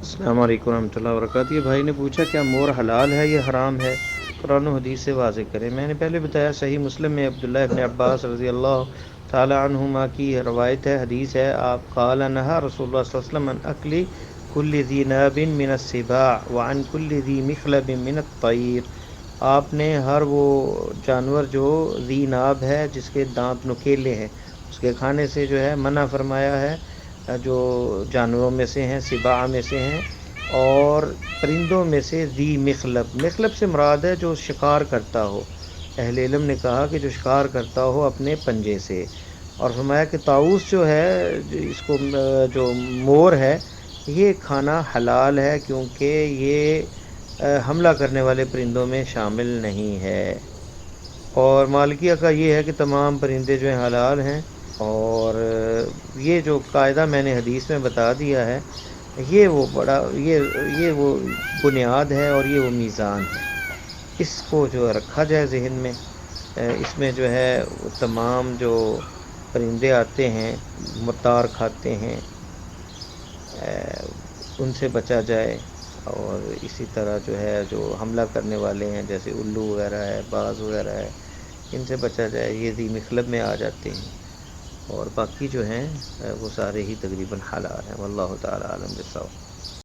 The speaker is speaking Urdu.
السلام علیکم ورحمۃ اللہ وبرکاتہ. یہ بھائی نے پوچھا کیا مور حلال ہے یا حرام ہے؟ قرآن و حدیث سے واضح کریں. میں نے پہلے بتایا صحیح مسلم میں عبداللہ ابن عباس رضی اللہ تعالی عنہما کی روایت ہے، حدیث ہے. آپ قال نہا رسول اللہ صلی اللہ علیہ وسلم عن اکل کل ذی ناب من السباع وعن کل ذی مخلب من الطیر. آپ نے ہر وہ جانور جو ذی ناب ہے، جس کے دانت نکیلے ہیں، اس کے کھانے سے جو ہے منع فرمایا ہے. جو جانوروں میں سے ہیں، سباع میں سے ہیں، اور پرندوں میں سے ذی مخلب. مخلب سے مراد ہے جو شکار کرتا ہو. اہل علم نے کہا کہ جو شکار کرتا ہو اپنے پنجے سے. اور فرمایا کہ طاؤس جو ہے، اس کو جو مور ہے، یہ کھانا حلال ہے کیونکہ یہ حملہ کرنے والے پرندوں میں شامل نہیں ہے. اور مالکیہ کا یہ ہے کہ تمام پرندے جو ہیں حلال ہیں. اور یہ جو قاعدہ میں نے حدیث میں بتا دیا ہے، یہ وہ بنیاد ہے اور یہ وہ میزان ہے. اس کو جو رکھا جائے ذہن میں. اس میں جو ہے تمام جو پرندے آتے ہیں مردار کھاتے ہیں، ان سے بچا جائے. اور اسی طرح جو ہے جو حملہ کرنے والے ہیں جیسے الو وغیرہ ہے، باز وغیرہ ہے، ان سے بچا جائے. یہ ذی مخلب میں آ جاتے ہیں. اور باقی جو ہیں وہ سارے ہی تقریباً حلال ہیں. واللہ تعالی عالم بالصواب.